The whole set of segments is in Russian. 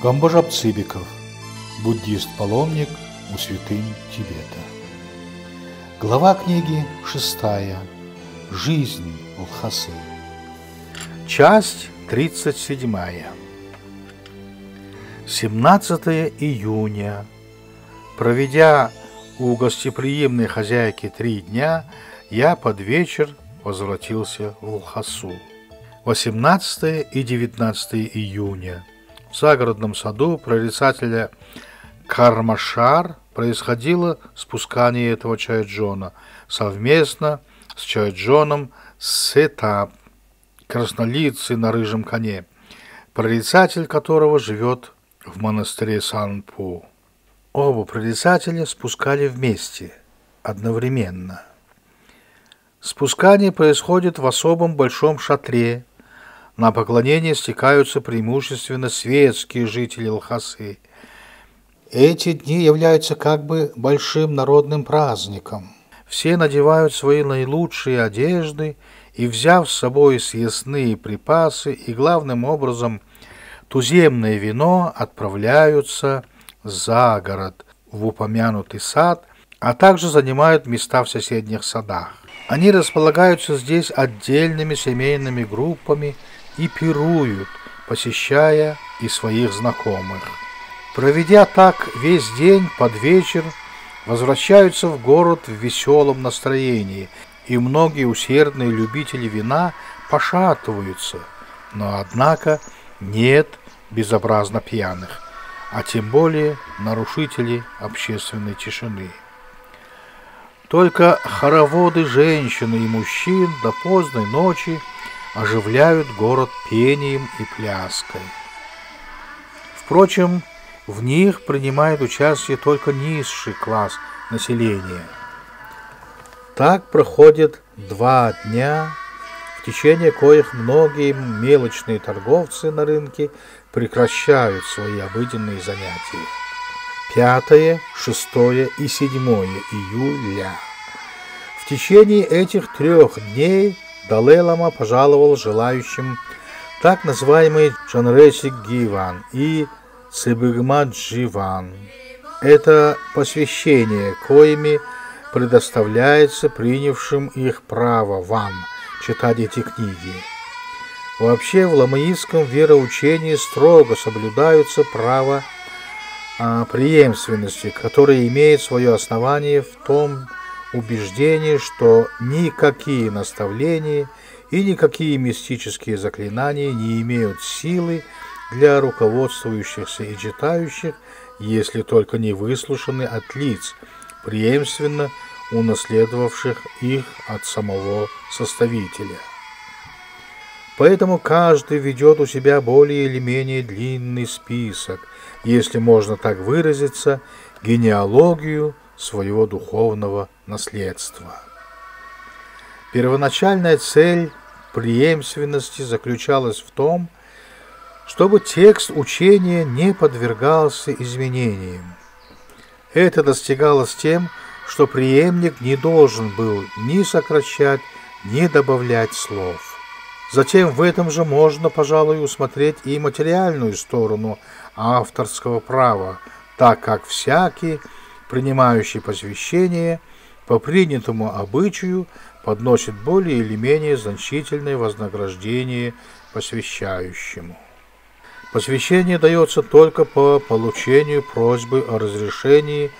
Гамбожап Цыбиков, буддист-паломник у святынь Тибета. Глава книги 6. Жизнь Лхасы. Часть 37. 17 июня. Проведя у гостеприимной хозяйки 3 дня, я под вечер возвратился в Лхасу. 18 и 19 июня. В загородном саду прорицателя Кармашар происходило спускание этого чайджона совместно с чайджоном Сетап, краснолицый на рыжем коне, прорицатель которого живет в монастыре Санпу. Оба прорицателя спускали вместе, одновременно. Спускание происходит в особом большом шатре. На поклонение стекаются преимущественно светские жители Лхасы. Эти дни являются как бы большим народным праздником. Все надевают свои наилучшие одежды и, взяв с собой съестные припасы и, главным образом, туземное вино, отправляются за город в упомянутый сад, а также занимают места в соседних садах. Они располагаются здесь отдельными семейными группами и пируют, посещая и своих знакомых. Проведя так весь день, под вечер возвращаются в город в веселом настроении, и многие усердные любители вина пошатываются, но, однако, нет безобразно пьяных, а тем более нарушителей общественной тишины. Только хороводы женщин и мужчин до поздней ночи оживляют город пением и пляской. Впрочем, в них принимает участие только низший класс населения. Так проходит 2 дня, в течение коих многие мелочные торговцы на рынке прекращают свои обыденные занятия. 5, 6 и 7 июля. В течение этих 3 дней Далай-лама пожаловал желающим так называемый Чанресик Гиван и Цибыгма-Дживан. Это посвящение, коими предоставляется принявшим их право вам читать эти книги. Вообще в ламаистском вероучении строго соблюдаются права преемственности, которое имеет свое основание в том убеждении, что никакие наставления и никакие мистические заклинания не имеют силы для руководствующихся и читающих, если только не выслушаны от лиц, преемственно унаследовавших их от самого составителя. Поэтому каждый ведет у себя более или менее длинный список, если можно так выразиться, генеалогию своего духовного наследства. Первоначальная цель преемственности заключалась в том, чтобы текст учения не подвергался изменениям. Это достигалось тем, что преемник не должен был ни сокращать, ни добавлять слов. Затем в этом же можно, пожалуй, усмотреть и материальную сторону авторского права, так как всякий, принимающий посвящение, по принятому обычаю подносит более или менее значительное вознаграждение посвящающему. Посвящение дается только по получению просьбы о разрешении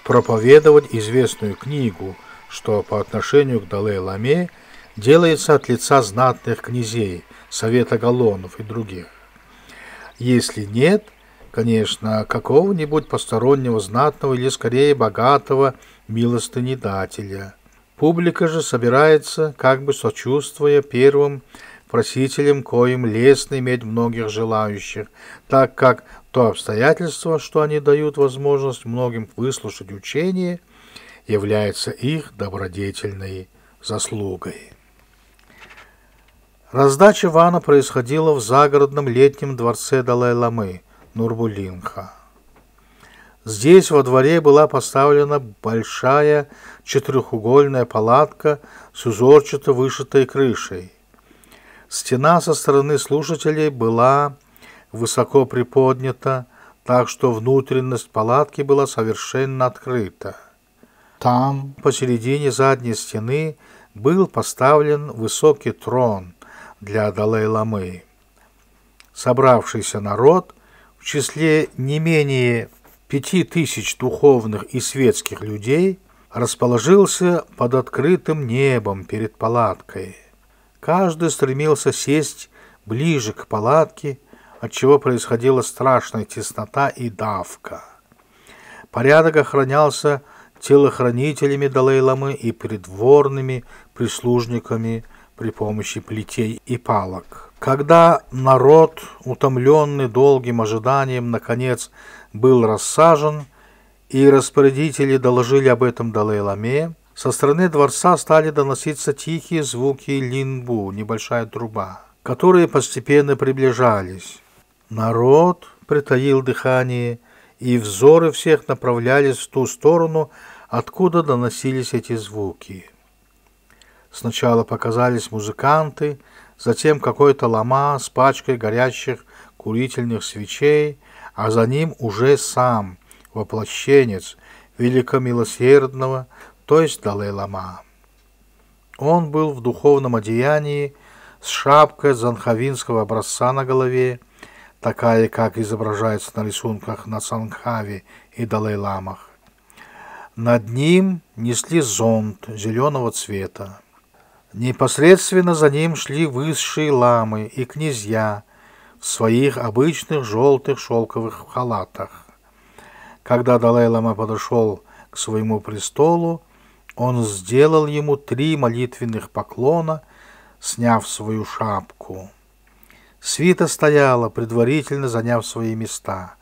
проповедовать известную книгу, что по отношению к Далай-ламе делается от лица знатных князей, совета галлонов и других. Если нет, конечно, какого-нибудь постороннего знатного или скорее богатого милостынедателя. Публика же собирается, как бы сочувствуя первым просителям, коим лестно иметь многих желающих, так как то обстоятельство, что они дают возможность многим выслушать учение, является их добродетельной заслугой. Раздача вана происходила в загородном летнем дворце Далай-ламы Нурбулингха. Здесь во дворе была поставлена большая четырехугольная палатка с узорчато вышитой крышей. Стена со стороны слушателей была высоко приподнята, так что внутренность палатки была совершенно открыта. Там, посередине задней стены, был поставлен высокий трон для Далай-ламы. Собравшийся народ, в числе не менее 5000 духовных и светских людей, расположился под открытым небом перед палаткой. Каждый стремился сесть ближе к палатке, отчего происходила страшная теснота и давка. Порядок охранялся телохранителями Далай-ламы и придворными прислужниками при помощи плетей и палок. Когда народ, утомленный долгим ожиданием, наконец был рассажен, и распорядители доложили об этом Далай-ламе, со стороны дворца стали доноситься тихие звуки линбу, небольшая труба, которые постепенно приближались. Народ притаил дыхание, и взоры всех направлялись в ту сторону, откуда доносились эти звуки. Сначала показались музыканты, затем какой-то лама с пачкой горящих курительных свечей, а за ним уже сам воплощенец великомилосердного, то есть Далай-лама. Он был в духовном одеянии, с шапкой дзанхавинского образца на голове, такая, как изображается на рисунках на Сангхаве и Далай-ламах. Над ним несли зонт зеленого цвета. Непосредственно за ним шли высшие ламы и князья в своих обычных желтых шелковых халатах. Когда Далай-лама подошел к своему престолу, он сделал ему 3 молитвенных поклона, сняв свою шапку. Свита стояла, предварительно заняв свои места,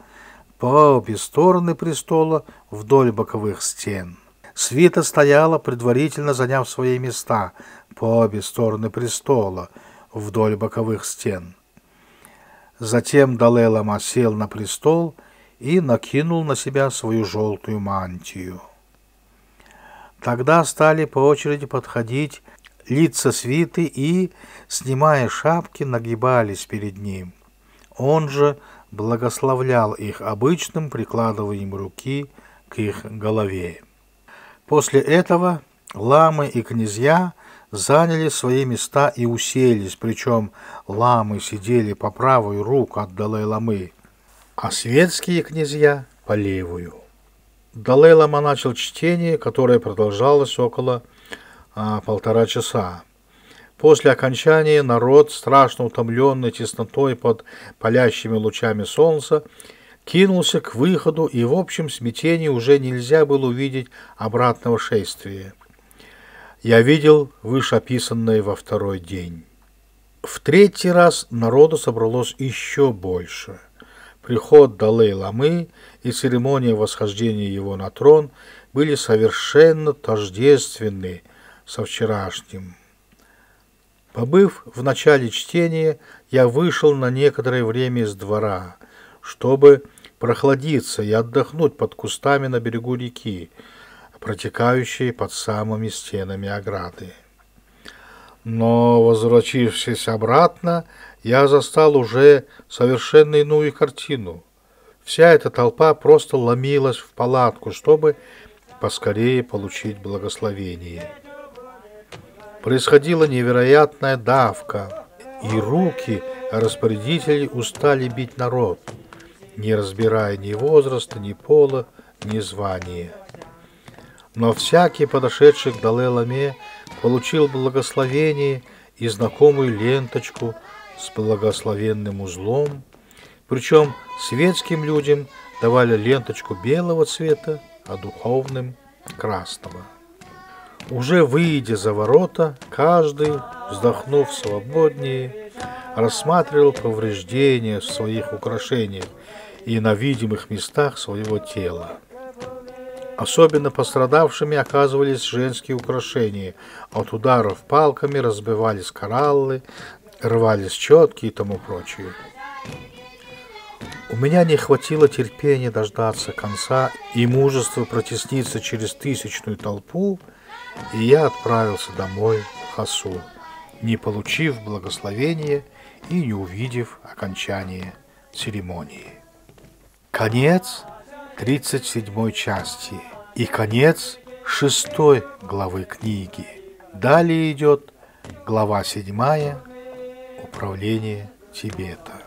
по обе стороны престола вдоль боковых стен. Свита стояла, предварительно заняв свои места, по обе стороны престола вдоль боковых стен. Затем Далай-лама сел на престол и накинул на себя свою желтую мантию. Тогда стали по очереди подходить лица свиты и, снимая шапки, нагибались перед ним. Он же благословлял их обычным прикладыванием руки к их голове. После этого ламы и князья заняли свои места и уселись, причем ламы сидели по правую руку от Далай-ламы, а светские князья по левую. Далай-лама начал чтение, которое продолжалось около 1,5 часа. После окончания народ, страшно утомленный теснотой под палящими лучами солнца, кинулся к выходу, и в общем смятении уже нельзя было увидеть обратного шествия. Я видел вышеописанное во 2-й день. В 3-й раз народу собралось еще больше. Приход Далай-ламы и церемония восхождения его на трон были совершенно тождественны со вчерашним. Побыв в начале чтения, я вышел на некоторое время из двора, чтобы прохладиться и отдохнуть под кустами на берегу реки, протекающей под самыми стенами ограды. Но, возвратившись обратно, я застал уже совершенно иную картину. Вся эта толпа просто ломилась в палатку, чтобы поскорее получить благословение. Происходила невероятная давка, и руки распорядителей устали бить народ, не разбирая ни возраста, ни пола, ни звания. Но всякий, подошедший к Далай-ламе, получил благословение и знакомую ленточку с благословенным узлом, причем светским людям давали ленточку белого цвета, а духовным – красного. Уже выйдя за ворота, каждый, вздохнув свободнее, рассматривал повреждения в своих украшениях и на видимых местах своего тела. Особенно пострадавшими оказывались женские украшения. От ударов палками разбивались кораллы, рвались четки и тому прочее. У меня не хватило терпения дождаться конца и мужества протесниться через тысячную толпу, и я отправился домой в Хасу, не получив благословения и не увидев окончания церемонии. Конец 37 части и конец 6 главы книги. Далее идет глава 7 «Управление Тибета».